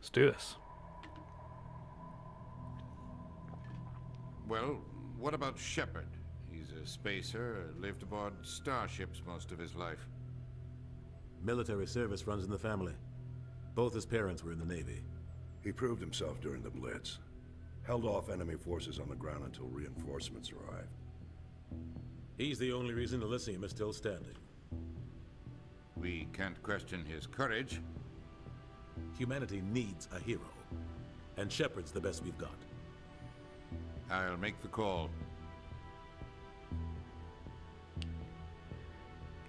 Let's do this. Well, what about Shepard? He's a spacer, lived aboard starships most of his life. Military service runs in the family. Both his parents were in the Navy. He proved himself during the Blitz. Held off enemy forces on the ground until reinforcements arrived. He's the only reason Elysium is still standing. We can't question his courage. Humanity needs a hero. And Shepard's the best we've got. I'll make the call.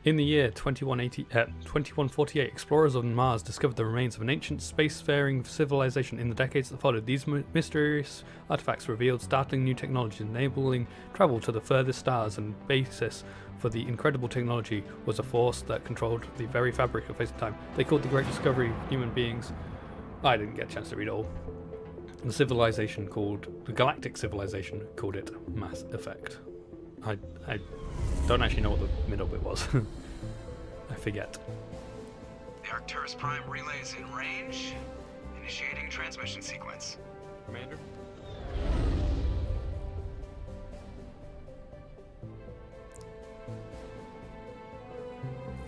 In the year 2148, explorers on Mars discovered the remains of an ancient spacefaring civilization. In the decades that followed, these mysterious artifacts revealed startling new technology, enabling travel to the furthest stars, and basis for the incredible technology was a force that controlled the very fabric of space-time. They called the Great Discovery human beings. I didn't get a chance to read it all. The civilization called, the galactic civilization called it Mass Effect. I don't actually know what the middle bit was. I forget. The Arcturus Prime relay is in range. Initiating transmission sequence. Commander?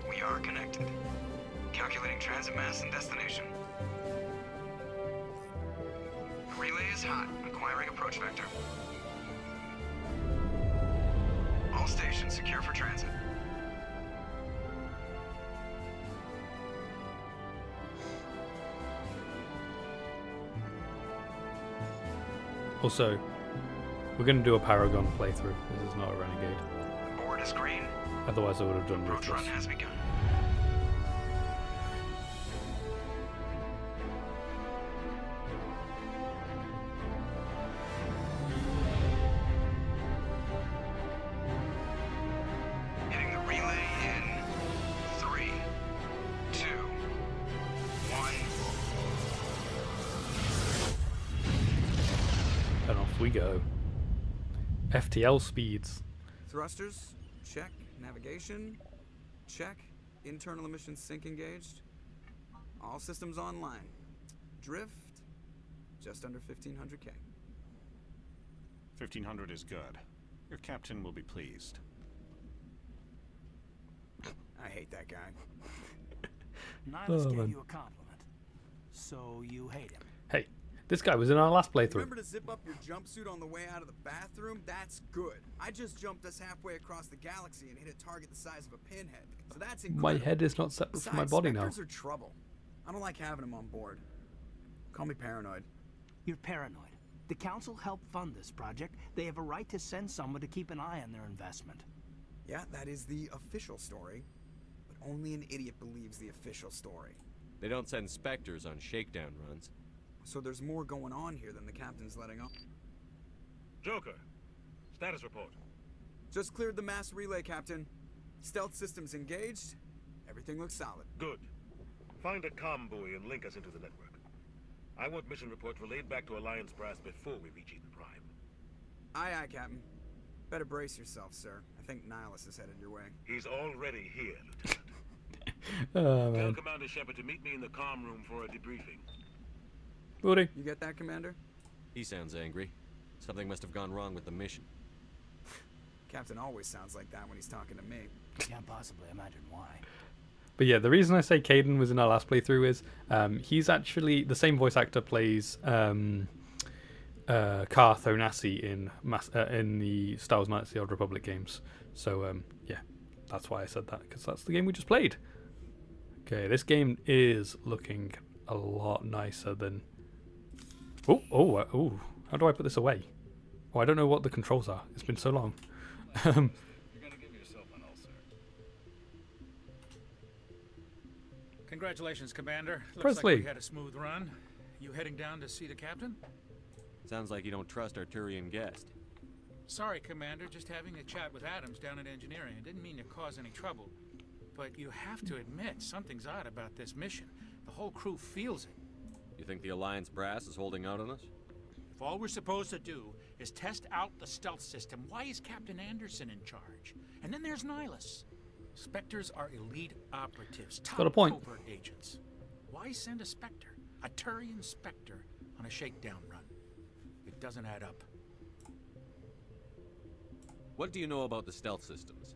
We are connected. Calculating transit mass and destination. The relay is hot. Acquiring approach vector. All stations secure for transit. Also, we're going to do a Paragon playthrough. This is not a Renegade. The board is green. Otherwise, I would have done Approach run Ruthless. has begun. Hitting the relay in 3, 2, 1. And off we go. FTL speeds. Thrusters, check. Navigation, check. Internal emissions sync engaged. All systems online. Drift, just under 1500K. 1500 is good. Your captain will be pleased. I hate that guy. Nihilus Oh, gave man. you a compliment. So you hate him. Hey, this guy was in our last playthrough. Remember to zip up your jumpsuit on the way out of the bathroom? That's good. I just jumped us halfway across the galaxy and hit a target the size of a pinhead. So that's incredible. My head is not separate from my Besides, body now. Spectres are trouble. I don't like having them on board. Call me paranoid. You're paranoid. The Council helped fund this project. They have a right to send someone to keep an eye on their investment. Yeah, that is the official story. But only an idiot believes the official story. They don't send Spectres on shakedown runs. So there's more going on here than the captain's letting on. Joker, status report. Just cleared the mass relay, Captain. Stealth systems engaged. Everything looks solid. Good. Find a comm buoy and link us into the network. I want mission reports relayed back to Alliance Brass before we reach Eden Prime. Aye, aye, Captain. Better brace yourself, sir. I think Nihilus is headed your way. He's already here, Lieutenant. Oh, Tell man. Commander Shepard to meet me in the comm room for a debriefing. Woody. You get that, Commander? He sounds angry. Something must have gone wrong with the mission. Captain always sounds like that when he's talking to me. Can't possibly imagine why. But yeah, the reason I say Caden was in our last playthrough is he's actually the same voice actor plays Karth Onasi in the Star Wars Knights of the Old Republic games. So yeah, that's why I said that, because that's the game we just played. Okay, this game is looking a lot nicer than... Oh, how do I put this away? Oh, I don't know what the controls are. It's been so long. You're gonna give yourself an ulcer. Congratulations, Commander. Looks Presley. like we had a smooth run. You heading down to see the captain? Sounds like you don't trust Arturian guest. Sorry, Commander. Just having a chat with Adams down at engineering. I didn't mean to cause any trouble. But you have to admit, something's odd about this mission. The whole crew feels it. You think the Alliance brass is holding out on us? If all we're supposed to do is test out the stealth system, why is Captain Anderson in charge? And then there's Nihilus. Spectres are elite operatives, top Got a point. covert agents. Why send a Spectre? A Turian Spectre on a shakedown run. It doesn't add up. What do you know about the stealth systems?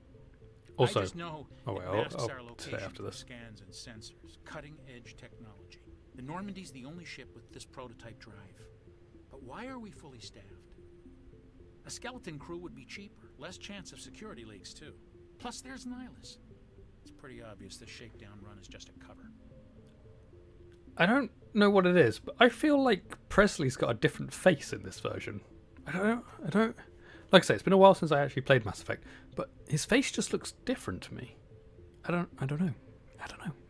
Also, I just know oh wait, it masks I'll our say location after with this. scans and sensors. Cutting-edge technology. The Normandy's the only ship with this prototype drive. But why are we fully staffed? A skeleton crew would be cheaper, less chance of security leaks too. Plus there's Nihilus. It's pretty obvious this shakedown run is just a cover. I don't know what it is, but I feel like Presley's got a different face in this version. I don't. Like I say, it's been a while since I actually played Mass Effect, but his face just looks different to me. I don't know.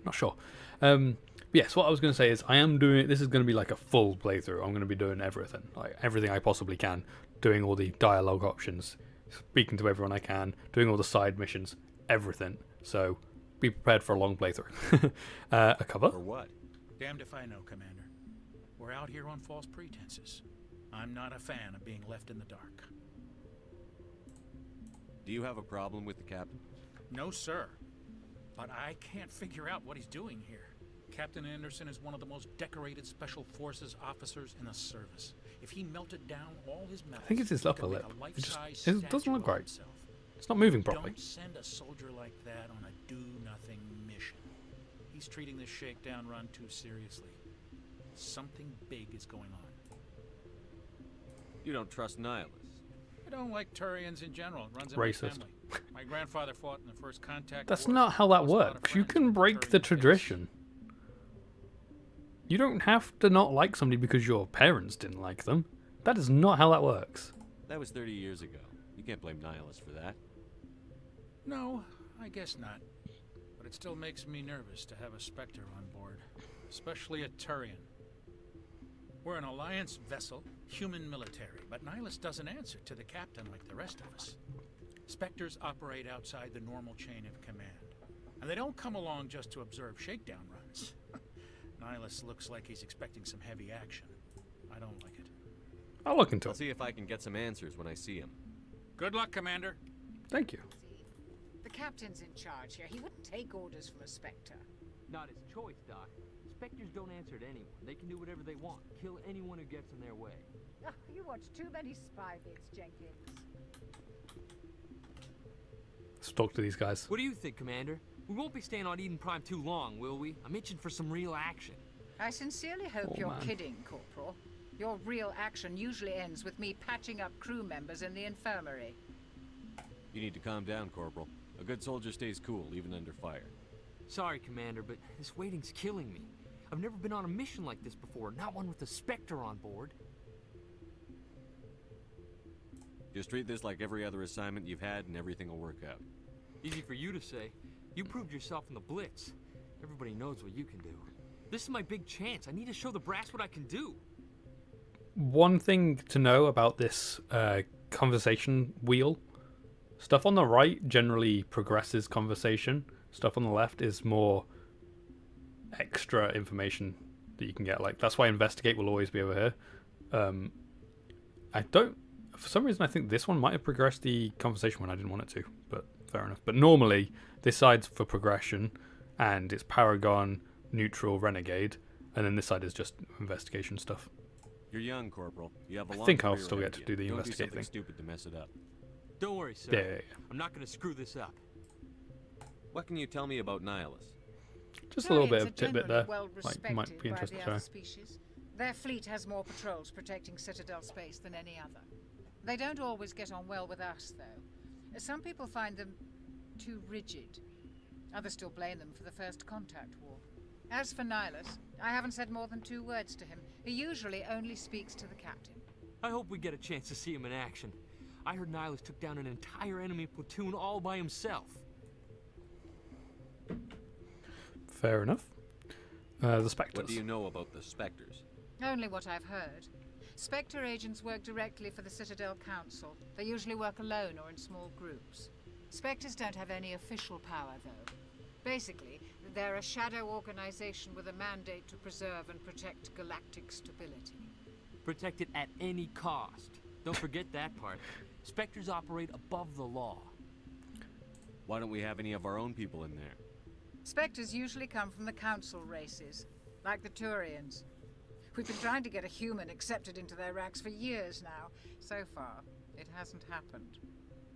Not sure. But yes, what I was going to say is I am doing. This is going to be like a full playthrough. I'm going to be doing everything, like everything I possibly can, doing all the dialogue options, speaking to everyone I can, doing all the side missions, everything. So be prepared for a long playthrough. A cover? For what? Damned if I know, Commander. We're out here on false pretenses. I'm not a fan of being left in the dark. Do you have a problem with the captain? No, sir. But I can't figure out what he's doing here. Captain Anderson is one of the most decorated Special Forces officers in the service. If he melted down all his metals, I think it's his he upper could make lip. a It just life-size it doesn't statue look of right. himself. It's not moving properly. Don't send a soldier like that on a do-nothing mission. He's treating this shakedown run too seriously. Something big is going on. You don't trust Nihilus. I don't like Turians in general. It runs in Racist. my family. My grandfather fought in the First Contact That's War. not how that Lost a lot of works. You friends can in break the Turian tradition. You don't have to not like somebody because your parents didn't like them. That is not how that works. That was 30 years ago. You can't blame Nihilus for that. No, I guess not. But it still makes me nervous to have a Spectre on board. Especially a Turian. We're an Alliance vessel, human military, but Nihilus doesn't answer to the captain like the rest of us. Spectres operate outside the normal chain of command. And they don't come along just to observe shakedown runs. Nihilus looks like he's expecting some heavy action. I don't like it. I'll look into I'll it. see if I can get some answers when I see him. Good luck, Commander. Thank you. The captain's in charge here. He wouldn't take orders from a Spectre. Not his choice, Doc. Spectres don't answer to anyone. They can do whatever they want. Kill anyone who gets in their way. Oh, you watch too many spy vids, Jenkins. Let's talk to these guys. What do you think, Commander? We won't be staying on Eden Prime too long, will we? I'm itching for some real action. I sincerely hope you're kidding, Corporal. Your real action usually ends with me patching up crew members in the infirmary. You need to calm down, Corporal. A good soldier stays cool, even under fire. Sorry, Commander, but this waiting's killing me. I've never been on a mission like this before, not one with a Spectre on board. Just treat this like every other assignment you've had and everything will work out. Easy for you to say. You proved yourself in the Blitz. Everybody knows what you can do. This is my big chance. I need to show the brass what I can do. One thing to know about this conversation wheel, stuff on the right generally progresses conversation. Stuff on the left is more extra information that you can get. Like, that's why investigate will always be over here. I don't, for some reason I think this one might have progressed the conversation when I didn't want it to, but fair enough. But normally this side's for progression and it's Paragon, Neutral, Renegade, and then this side is just investigation stuff. You're young, Corporal. You have a long I think I'll career still ahead get to of do the you. Don't investigate do thing. something stupid to mess it up. Don't worry, sir. Yeah. I'm not going to screw this up. What can you tell me about Nihilus? Just a little bit Turians of are tidbit generally there. well Like, might be respected by interesting the to other know. species. Their fleet has more patrols protecting Citadel space than any other. They don't always get on well with us, though. Some people find them too rigid. Others still blame them for the First Contact War. As for Nihilus, I haven't said more than 2 words to him. He usually only speaks to the captain. I hope we get a chance to see him in action. I heard Nihilus took down an entire enemy platoon all by himself. Fair enough. The Spectres. What do you know about the Spectres? Only what I've heard. Spectre agents work directly for the Citadel Council. They usually work alone or in small groups. Spectres don't have any official power, though. Basically, they're a shadow organization with a mandate to preserve and protect galactic stability. Protect it at any cost. Don't forget that part. Spectres operate above the law. Why don't we have any of our own people in there? Spectres usually come from the Council races, like the Turians. We've been trying to get a human accepted into their ranks for years now. So far, it hasn't happened.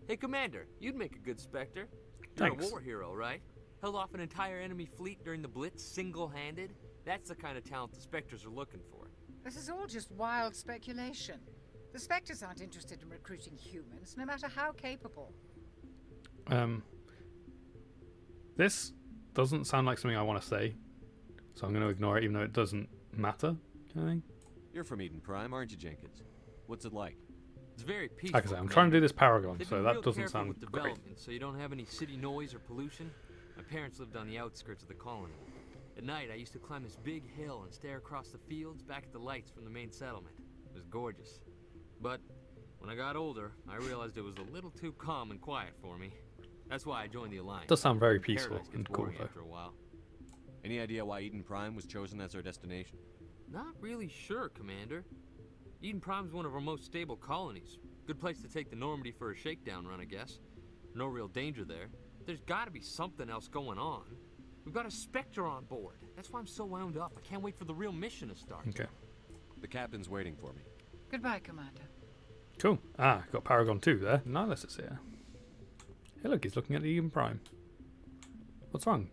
Hey, Commander, you'd make a good Spectre. Thanks. You're a war hero, right? Held off an entire enemy fleet during the Blitz single-handed? That's the kind of talent the Spectres are looking for. This is all just wild speculation. The Spectres aren't interested in recruiting humans, no matter how capable. This doesn't sound like something I want to say, so I'm going to ignore it, even though it doesn't matter. Kind of thing. You're from Eden Prime, aren't you, Jenkins? What's it like? It's very peaceful. Like I say, I'm trying to do this Paragon, They've so been that real doesn't careful sound with great. development, so you don't have any city noise or pollution. My parents lived on the outskirts of the colony. At night, I used to climb this big hill and stare across the fields back at the lights from the main settlement. It was gorgeous. But when I got older, I realized it was a little too calm and quiet for me. That's why I joined the Alliance. Does sound very peaceful Paradise and gets cool, boring though. after a while. Any idea why Eden Prime was chosen as our destination? Not really sure, Commander. Eden Prime's one of our most stable colonies. Good place to take the Normandy for a shakedown run, I guess. No real danger there. There's gotta be something else going on. We've got a Spectre on board. That's why I'm so wound up. I can't wait for the real mission to start. Okay. The captain's waiting for me. Goodbye, Commander. Cool. Ah, got Paragon 2 there. Nihilus is here. Hey, look, he's looking at the Eden Prime. What's wrong?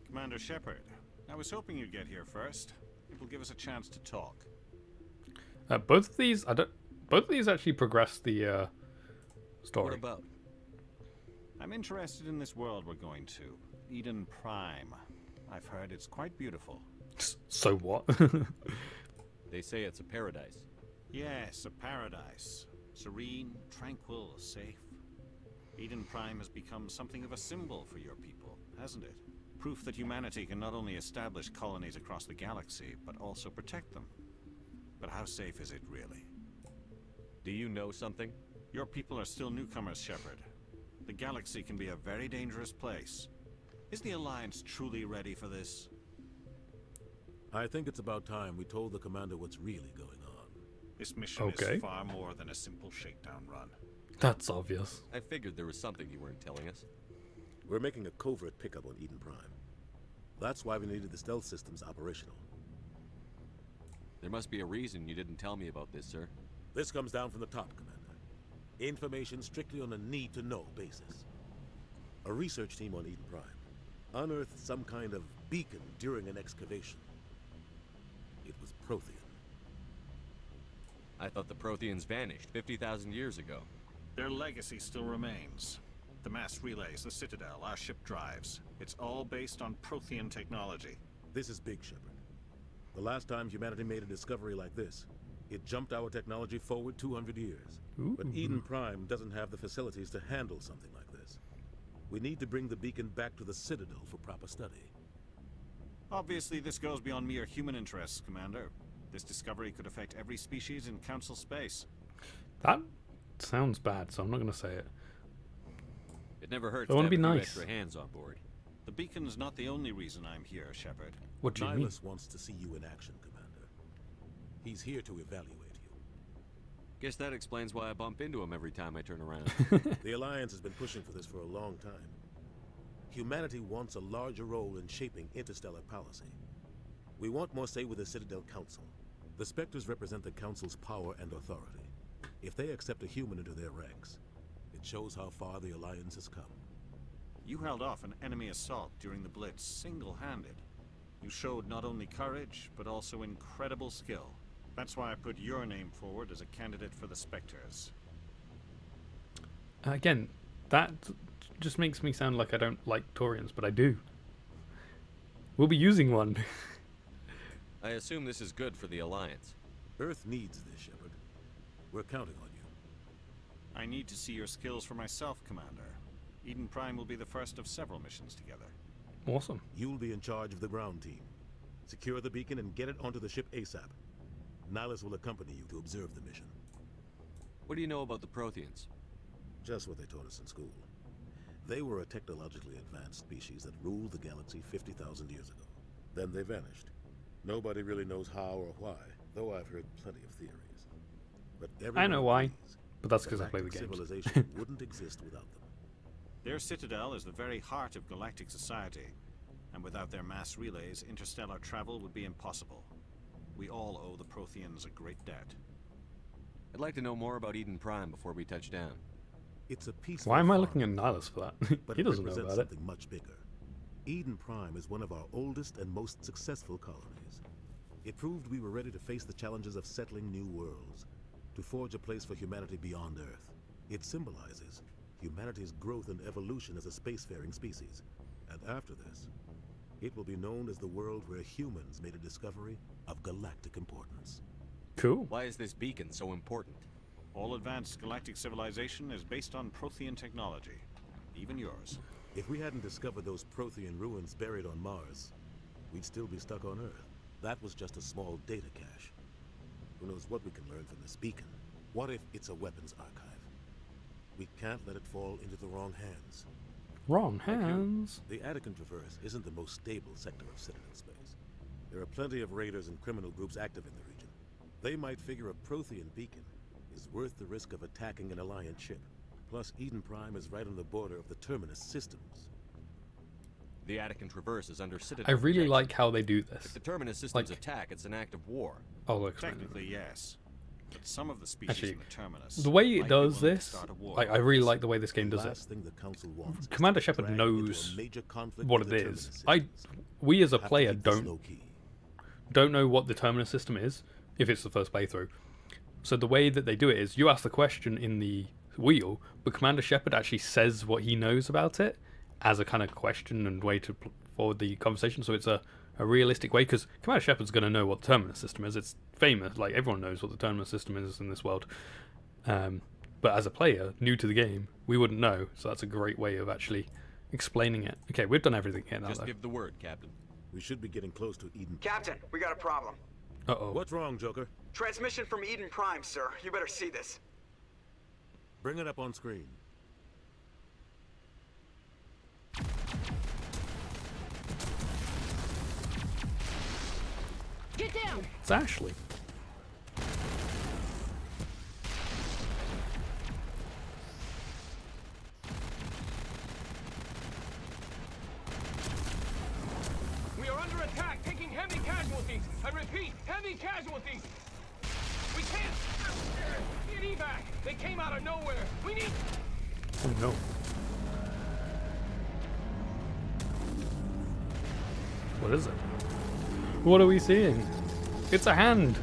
Commander Shepard, I was hoping you'd get here first. It will give us a chance to talk. Both of these, both of these actually progress the story. What about? I'm interested in this world we're going to, Eden Prime. I've heard it's quite beautiful. So what? They say it's a paradise. Yes, a paradise. Serene, tranquil, safe. Eden Prime has become something of a symbol for your people, hasn't it? Proof that humanity can not only establish colonies across the galaxy, but also protect them. But how safe is it really? Do you know something? Your people are still newcomers, Shepard. The galaxy can be a very dangerous place. Is the Alliance truly ready for this? I think it's about time we told the commander what's really going on. This mission is far more than a simple shakedown run. That's obvious. I figured there was something you weren't telling us. We're making a covert pickup on Eden Prime. That's why we needed the stealth systems operational. There must be a reason you didn't tell me about this, sir. This comes down from the top, Commander. Information strictly on a need-to-know basis. A research team on Eden Prime unearthed some kind of beacon during an excavation. It was Prothean. I thought the Protheans vanished 50,000 years ago. Their legacy still remains. The mass relays, the Citadel, our ship drives. It's all based on Prothean technology. This is big, Shepard. The last time humanity made a discovery like this, it jumped our technology forward 200 years. Ooh. But Eden Prime doesn't have the facilities to handle something like this. We need to bring the beacon back to the Citadel for proper study. Obviously, this goes beyond mere human interests, Commander. This discovery could affect every species in Council space. That sounds bad, so I'm not going to say it. It never hurts I to wanna have be a few nice. extra hands on board. The beacon's not the only reason I'm here, Shepard. What do you mean? Nihilus wants to see you in action, Commander. He's here to evaluate you. Guess that explains why I bump into him every time I turn around. The Alliance has been pushing for this for a long time. Humanity wants a larger role in shaping interstellar policy. We want more say with the Citadel Council. The Spectres represent the Council's power and authority. If they accept a human into their ranks, it shows how far the Alliance has come. You held off an enemy assault during the Blitz single-handed. You showed not only courage, but also incredible skill. That's why I put your name forward as a candidate for the Spectres. Again, that just makes me sound like I don't like Taurians, but I do. We'll be using one. I assume this is good for the Alliance. Earth needs this, Shepard. We're counting on you. I need to see your skills for myself, Commander. Eden Prime will be the first of several missions together. Awesome. You'll be in charge of the ground team. Secure the beacon and get it onto the ship ASAP. Nihilus will accompany you to observe the mission. What do you know about the Protheans? Just what they taught us in school. They were a technologically advanced species that ruled the galaxy 50,000 years ago. Then they vanished. Nobody really knows how or why, though I've heard plenty of theories. But I know why, agrees but that's that because I play the galactic games. civilization wouldn't exist without them. Their Citadel is the very heart of galactic society, And without their mass relays, interstellar travel would be impossible. We all owe the Protheans a great debt. I'd like to know more about Eden Prime before we touch down. It's a peaceful Why am I farm, looking at Nihilus for that? but He it doesn't know represents about it. something much bigger. Eden Prime is one of our oldest and most successful colonies. It proved we were ready to face the challenges of settling new worlds, to forge a place for humanity beyond Earth. It symbolizes humanity's growth and evolution as a spacefaring species. And after this, it will be known as the world where humans made a discovery of galactic importance. Cool. Why is this beacon so important? All advanced galactic civilization is based on Prothean technology, even yours. If we hadn't discovered those Prothean ruins buried on Mars, we'd still be stuck on Earth. That was just a small data cache. Who knows what we can learn from this beacon? What if it's a weapons archive? We can't let it fall into the wrong hands. Wrong hands. The Attican Traverse isn't the most stable sector of Citadel space. There are plenty of raiders and criminal groups active in the region. They might figure a Prothean beacon is worth the risk of attacking an Alliance ship. Plus, Eden Prime is right on the border of the Terminus systems. The Attican Traverse is under Citadel I really protection. like how they do this. If the Terminus systems Like- attack, it's an act of war. Oh, look. Technically, yes. But some of the species Actually, in the Terminus the way might it be does willing to this, start a war like, I with really us. like the way this game does it. Last thing the Council wants is Commander to Shepard drag into a knows major conflict what with it the is. Terminus We as a Have to player keep this low-key. don't know what the Terminus system is if it's the first playthrough. So the way that they do it is you ask the question in the wheel, but Commander Shepard actually says what he knows about it as a kind of question and way to forward the conversation. So it's a realistic way, because Commander Shepard's going to know what the Terminus system is. It's famous, like everyone knows what the Terminus system is in this world. But as a player, new to the game, we wouldn't know. So that's a great way of actually explaining it. Okay, we've done everything here now, Just though. give the word, Captain. We should be getting close to Eden. Captain, we got a problem. Uh-oh. What's wrong, Joker? Transmission from Eden Prime, sir. You better see this. Bring it up on screen. Get down! It's Ashley. We are under attack, taking heavy casualties. I repeat, heavy casualties. We can't. Need evac. They came out of nowhere. We need. Oh no. What is it? What are we seeing? It's a hand.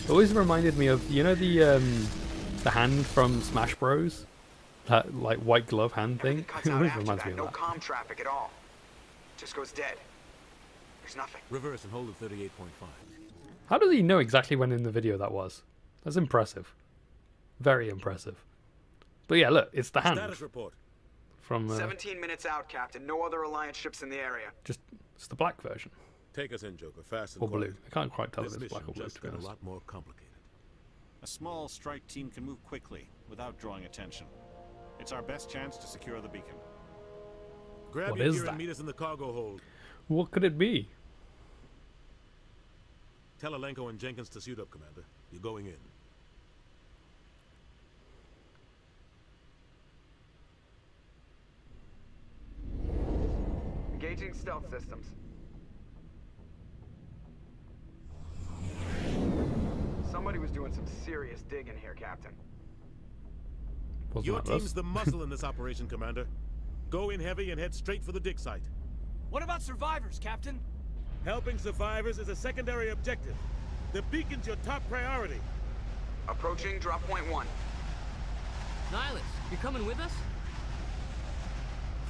It always reminded me of, you know, the hand from Smash Bros. That like white glove hand thing. Cuts It out always after reminds that. me of No that. comm traffic at all. Just goes dead. There's nothing. Reverse and hold at 38.5. How does he know exactly when in the video that was? That's impressive. Very impressive. But yeah, look, it's the hand Status report. from 17 minutes out, Captain. No other Alliance ships in the area. just it's the black version. Take us in, Joker, fast and Or quiet. blue. I can't quite tell if This it's black mission or blue, just to be got a honest. lot more complicated. A small strike team can move quickly without drawing attention. It's our best chance to secure the beacon. Grab What your is gear that? and meet us in the cargo hold. What could it be? Tell Alenko and Jenkins to suit up, Commander. You're going in. Engaging stealth systems. Somebody was doing some serious digging here, Captain. Wasn't Your that team's us? the muscle in this operation, Commander. Go in heavy and head straight for the dig site. What about survivors, Captain? Helping survivors is a secondary objective. The beacon's your top priority. Approaching drop point 1. Nihilus, you coming with us?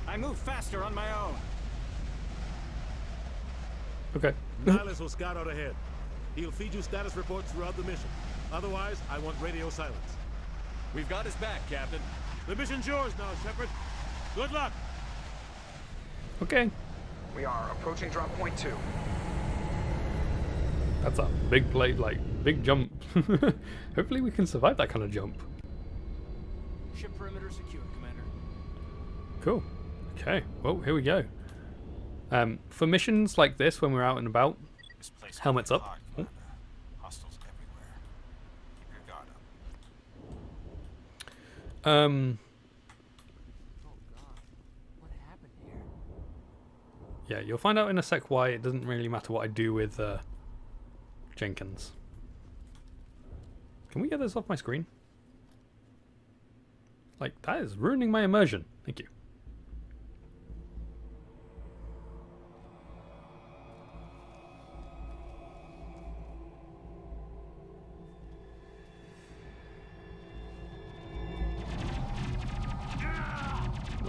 I move faster on my own. Okay. Nihilus will scout out ahead. He'll feed you status reports throughout the mission. Otherwise, I want radio silence. We've got his back, Captain. The mission's yours now, Shepard. Good luck. Okay. We are approaching drop point 2. That's a big play, like big jump. Hopefully we can survive that kind of jump. Ship perimeter secure, Commander. Cool. Okay. Well, here we go. For missions like this, when we're out and about, This place helmets can be up. hot, Oh. Commander. Hostiles everywhere. Keep your guard up. Oh god. What happened here? Yeah, you'll find out in a sec why it doesn't really matter what I do with Jenkins. Can we get this off my screen? Like, that is ruining my immersion. Thank you.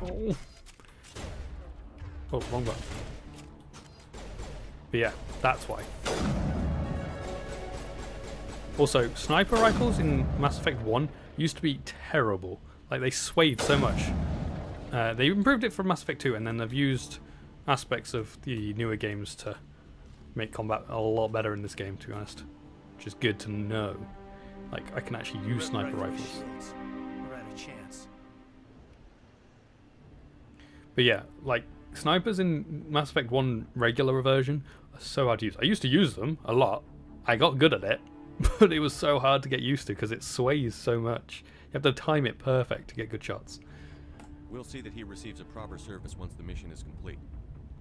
Oh. Oh, wrong button. But yeah, that's why. Also, sniper rifles in Mass Effect 1 used to be terrible. Like, they swayed so much. They improved it for Mass Effect 2, and then they've used aspects of the newer games to make combat a lot better in this game, to be honest. Which is good to know. Like, I can actually use sniper rifles. We're at a chance. But yeah, like, snipers in Mass Effect 1 regular version are so hard to use. I used to use them a lot. I got good at it, but it was so hard to get used to because it sways so much. You have to time it perfect to get good shots. We'll see that he receives a proper service once the mission is complete.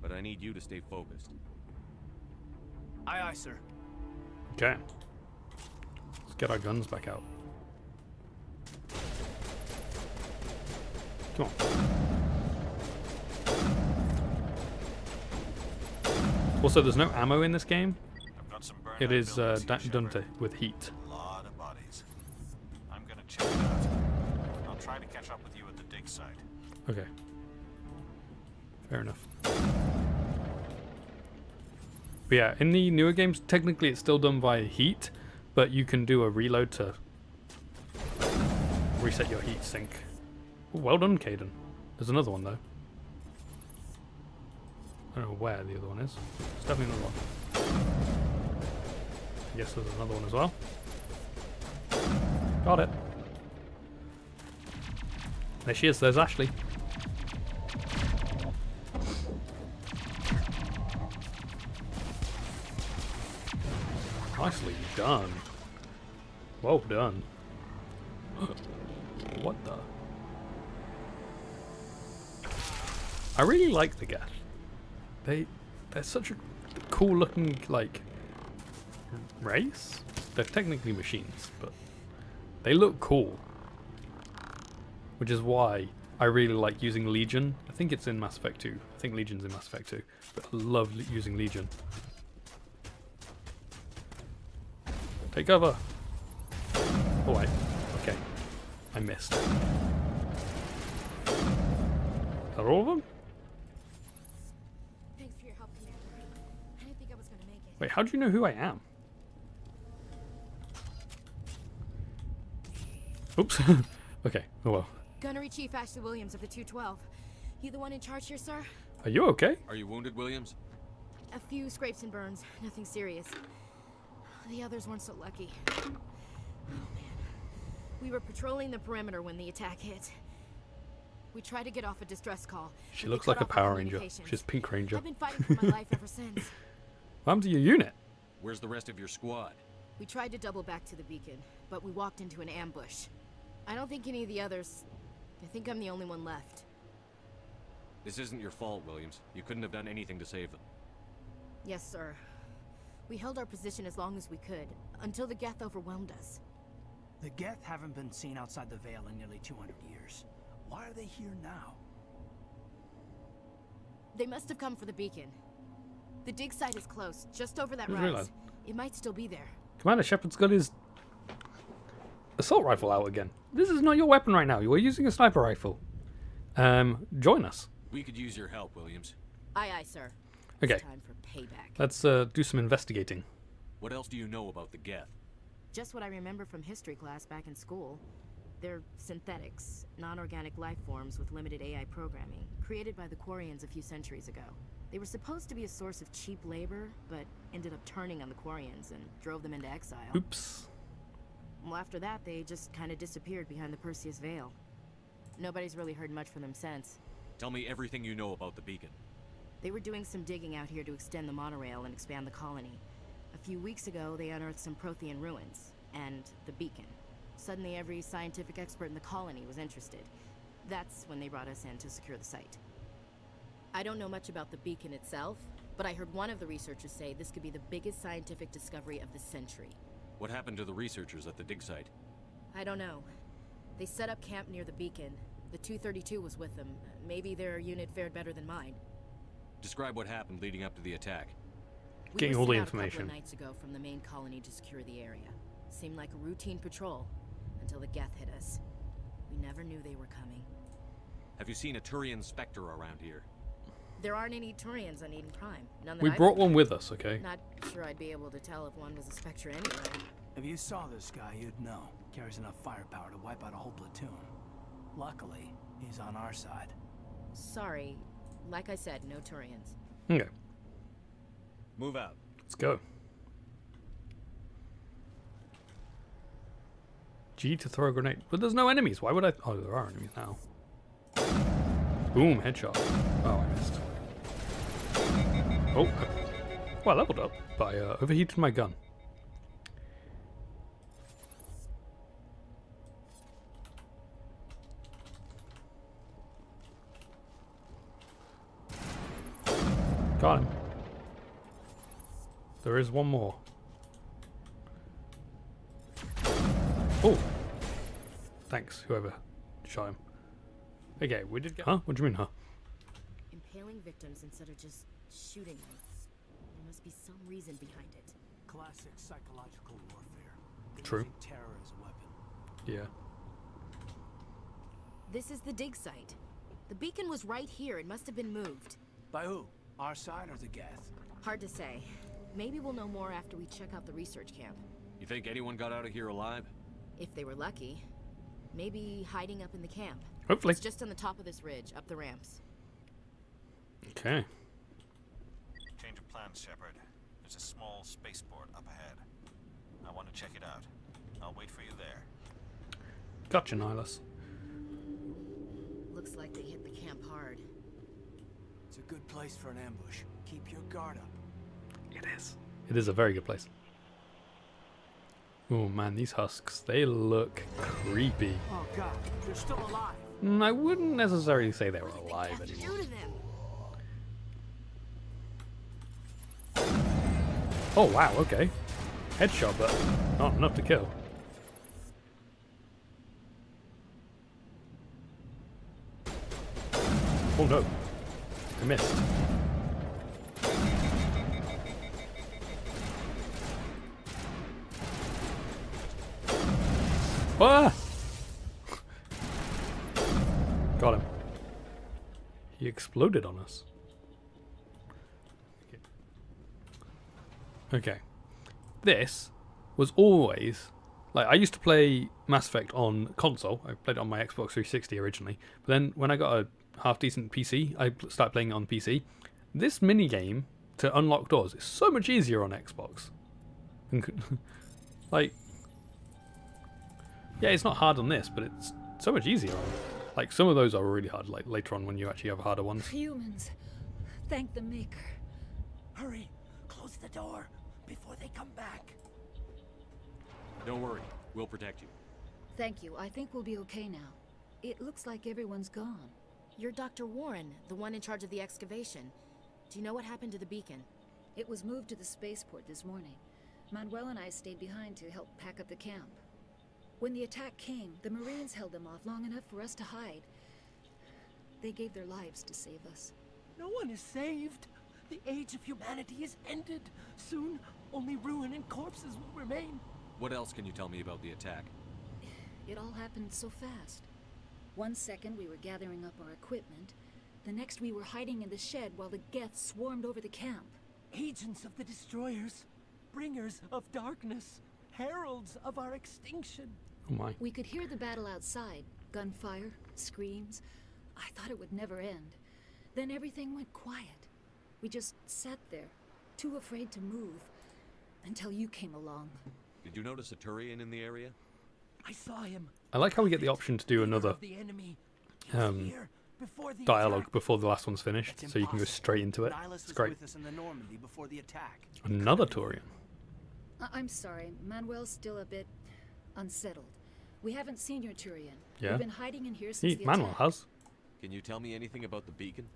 But I need you to stay focused. Aye, aye, sir. Okay. Let's get our guns back out. Come on. Also, there's no ammo in this game. It is done with heat. A lot of bodies. I'm gonna check it out. I'll try to catch up with you at the dig site. Okay. Fair enough. But yeah, in the newer games, technically it's still done by heat, but you can do a reload to reset your heat sink. Ooh, well done, Kaidan. There's another one though. I don't know where the other one is. There's definitely another one. I guess there's another one as well. Got it. There she is. There's Ashley. Nicely done. Well done. What the? I really like the Geth. They're such a cool looking, like, race. They're technically machines, but they look cool. Which is why I really like using Legion. I think it's in Mass Effect 2. I think Legion's in Mass Effect 2. But I love using Legion. Take cover. Oh, wait. Okay. I missed. Are all of them? Thanks for your help, Commander. I didn't think I was gonna make it. Wait, how do you know who I am? Oops. Okay, oh well. Gunnery Chief Ashley Williams of the 212. You the one in charge here, sir? Are you okay? Are you wounded, Williams? A few scrapes and burns, nothing serious. The others weren't so lucky. Oh man. We were patrolling the perimeter when the attack hit. We tried to get off a distress call. She looks like a Power Ranger. She's Pink Ranger. I've been fighting for my life ever since. What happened to your unit? Where's the rest of your squad? We tried to double back to the beacon, but we walked into an ambush. I don't think any of the others... I think I'm the only one left. This isn't your fault, Williams. You couldn't have done anything to save them. Yes, sir. We held our position as long as we could, until the Geth overwhelmed us. The Geth haven't been seen outside the Veil in nearly 200 years. Why are they here now? They must have come for the beacon. The dig site is close, just over that Didn't rise. realize. It might still be there. Commander Shepard's got his assault rifle out again. This is not your weapon right now. You are using a sniper rifle. Join us. We could use your help, Williams. Aye, aye, sir. Okay. It's time for payback. Let's do some investigating. What else do you know about the Geth? Just what I remember from history class back in school. They're synthetics, non-organic life forms with limited AI programming, created by the Quarians a few centuries ago. They were supposed to be a source of cheap labor, but ended up turning on the Quarians and drove them into exile. Oops. Well, after that, they just kind of disappeared behind the Perseus Veil. Nobody's really heard much from them since. Tell me everything you know about the beacon. They were doing some digging out here to extend the monorail and expand the colony. A few weeks ago, they unearthed some Prothean ruins, and the beacon. Suddenly, every scientific expert in the colony was interested. That's when they brought us in to secure the site. I don't know much about the beacon itself, but I heard one of the researchers say this could be the biggest scientific discovery of the century. What happened to the researchers at the dig site? I don't know. They set up camp near the beacon. The 232 was with them. Maybe their unit fared better than mine. Describe what happened leading up to the attack. Getting We all were the sent out a information. couple of nights ago from the main colony to secure the area. Seemed like a routine patrol until the Geth hit us. We never knew they were coming. Have you seen a Turian Spectre around here? There aren't any Turians on Eden Prime. None that We I've brought one encountered. with us, okay? Not sure I'd be able to tell if one was a Spectre anyway. If you saw this guy, you'd know. Carries enough firepower to wipe out a whole platoon. Luckily, he's on our side. Sorry. Like I said, no Turians. Okay, Move out. let's go. G to throw a grenade. But there's no enemies. Why would I? Oh, there are enemies now. Boom, headshot. Oh, I missed. Oh, well, I leveled up, but I overheated my gun. Got him. There is one more. Oh! Thanks, whoever shot him. Okay, we did get. Huh? What do you mean, huh? Impaling victims instead of just shooting them. There must be some reason behind it. Classic psychological warfare. They're True. using terror as a weapon. Yeah. This is the dig site. The beacon was right here. It must have been moved. By who? Our side or the Geth? Hard to say. Maybe we'll know more after we check out the research camp. You think anyone got out of here alive? If they were lucky. Maybe hiding up in the camp. Hopefully. It's just on the top of this ridge, up the ramps. Okay. Change of plans, Shepard. There's a small spaceport up ahead. I want to check it out. I'll wait for you there. Gotcha, Nihilus. Looks like they hit the camp hard. It's a good place for an ambush. Keep your guard up. It is. It is a very good place. Oh man, these husks, they look creepy. Oh god, they're still alive. I wouldn't necessarily say they were alive anymore. Oh wow, okay. Headshot, but not enough to kill. Oh no. I missed. Ah! Got him. He exploded on us. Okay. This was always... Like, I used to play Mass Effect on console. I played it on my Xbox 360 originally. But then when I got a half-decent PC, I started playing it on PC. This minigame to unlock doors is so much easier on Xbox. Like... Yeah, it's not hard on this, but it's so much easier on it. Like, some of those are really hard, like later on when you actually have harder ones. Humans, thank the Maker. Hurry, close the door before they come back. Don't worry, we'll protect you. Thank you. I think we'll be okay now. It looks like everyone's gone. You're Dr. Warren, the one in charge of the excavation. Do you know what happened to the beacon? It was moved to the spaceport this morning. Manuel and I stayed behind to help pack up the camp. When the attack came, the Marines held them off long enough for us to hide. They gave their lives to save us. No one is saved. The age of humanity is ended. Soon, only ruin and corpses will remain. What else can you tell me about the attack? It all happened so fast. 1 second we were gathering up our equipment. The next we were hiding in the shed while the Geth swarmed over the camp. Agents of the Destroyers. Bringers of darkness. Heralds of our extinction. Oh my. We could hear the battle outside. Gunfire, screams. I thought it would never end. Then everything went quiet. We just sat there, too afraid to move, until you came along. Did you notice a Turian in the area? I saw him. I like how we get the option to do another dialogue before the last one's finished, so you can go straight into it. It's great. With us in the Normandy before the attack. Another Turian. I'm sorry, Manuel's still a bit unsettled. We haven't seen your Turian. Yeah. We've been hiding in here since the Manuel attack. has. Can you tell me anything about the beacon?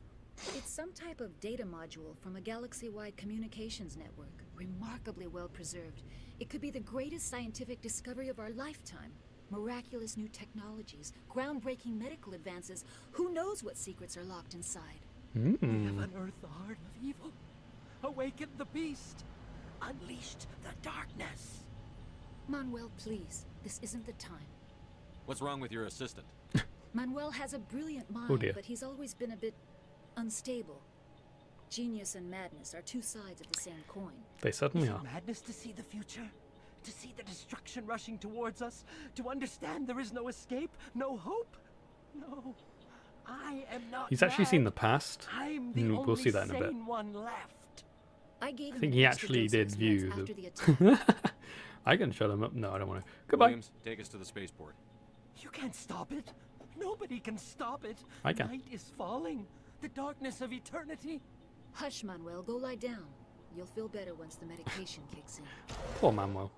It's some type of data module from a galaxy-wide communications network. Remarkably well preserved. It could be the greatest scientific discovery of our lifetime. Miraculous new technologies, groundbreaking medical advances. Who knows what secrets are locked inside? We have unearthed the heart of evil, awakened the beast, unleashed the darkness. Manuel, please. This isn't the time. What's wrong with your assistant? Manuel has a brilliant mind, Oh dear. but he's always been a bit unstable. Genius and madness are two sides of the same coin. They certainly Is it are. madness to see the future? To see the destruction rushing towards us? To understand there is no escape? No hope? No. I am not He's actually seen the mad. past. I'm the We'll see only that in a bit. sane one left. I gave I him think an he extra actually dose did of his view meds after the. the attack. I can shut him up. No, I don't want to. Goodbye. Williams, take us to the spaceport. You can't stop it. Nobody can stop it. I can. Night is falling. The darkness of eternity. Hush, Manuel. Go lie down. You'll feel better once the medication kicks in. Poor Manuel.